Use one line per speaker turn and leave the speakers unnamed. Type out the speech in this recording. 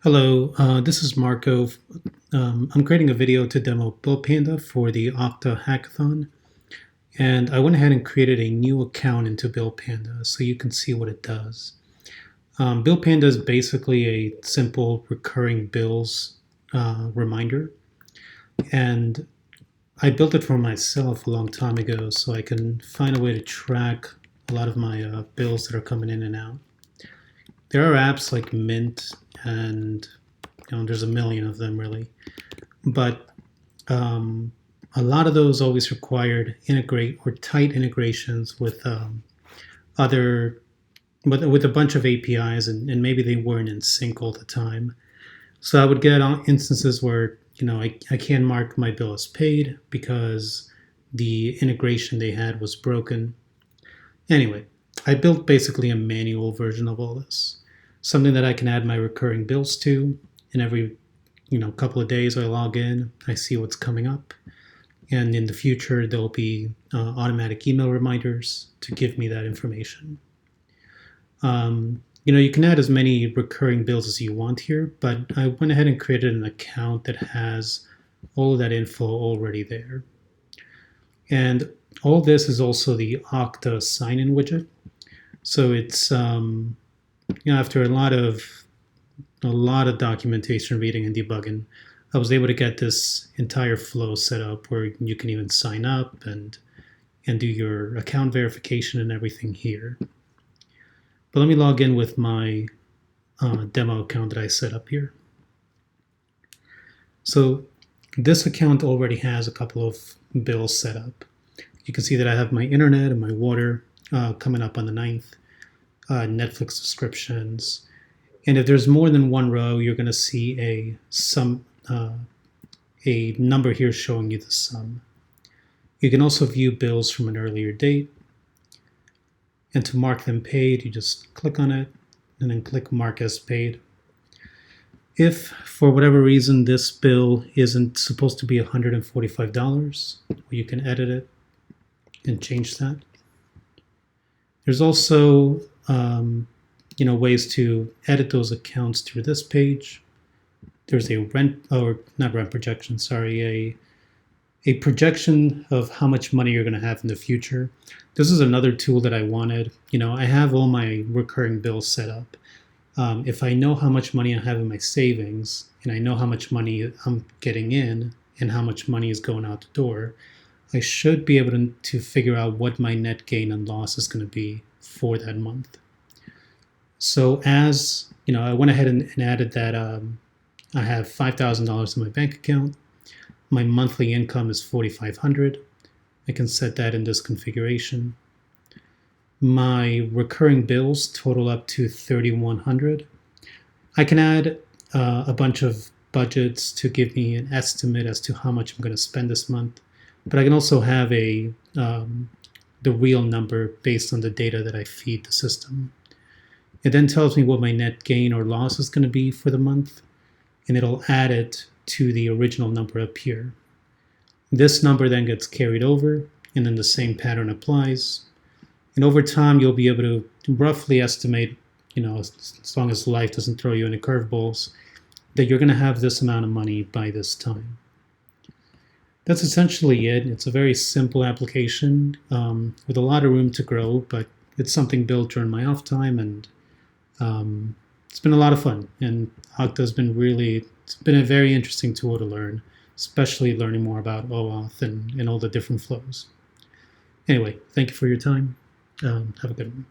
Hello, this is Marco. I'm creating a video to demo Panda for the Okta Hackathon, and I went ahead and created a new account into Panda so you can see what it does. Panda is basically a simple recurring bills reminder, and I built it for myself a long time ago so I can find a way to track a lot of my bills that are coming in and out. There are apps like Mint and there's a million of them really, but um, a lot of those always required integrate or tight integrations with other, with a bunch of APIs, and maybe they weren't in sync all the time. So I would get instances where I can't mark my bill as paid because the integration they had was broken. Anyway, I built basically a manual version of all this, something that I can add my recurring bills to, and every couple of days I log in, I see what's coming up, and in the future there'll be automatic email reminders to give me that information. You can add as many recurring bills as you want here, but I went ahead and created an account that has all of that info already there. And all this is also the Okta sign-in widget. So it's after a lot of documentation reading and debugging, I was able to get this entire flow set up where you can even sign up and do your account verification and everything here. But let me log in with my demo account that I set up here. So this account already has a couple of bills set up. You can see that I have my internet and my water coming up on the 9th, Netflix subscriptions. And if there's more than one row, you're going to see a number here showing you the sum. You can also view bills from an earlier date. And to mark them paid, you just click on it and then click Mark as Paid. If for whatever reason this bill isn't supposed to be $145, you can edit it and change that. There's also ways to edit those accounts through this page. There's a a projection of how much money you're going to have in the future. This is another tool that I wanted. I have all my recurring bills set up. If I know how much money I have in my savings and I know how much money I'm getting in and how much money is going out the door, I should be able to figure out what my net gain and loss is going to be for that month. So as I went ahead and added that I have $5,000 in my bank account. My monthly income is $4,500. I can set that in this configuration. My recurring bills total up to $3,100. I can add a bunch of budgets to give me an estimate as to how much I'm going to spend this month. But I can also have the real number based on the data that I feed the system. It then tells me what my net gain or loss is going to be for the month, and it'll add it to the original number up here. This number then gets carried over, and then the same pattern applies. And over time, you'll be able to roughly estimate, as long as life doesn't throw you any curveballs, that you're going to have this amount of money by this time. That's essentially it. It's a very simple application with a lot of room to grow, but it's something built during my off time, and it's been a lot of fun. And Okta's it's been a very interesting tool to learn, especially learning more about OAuth and all the different flows. Anyway, thank you for your time. Have a good one.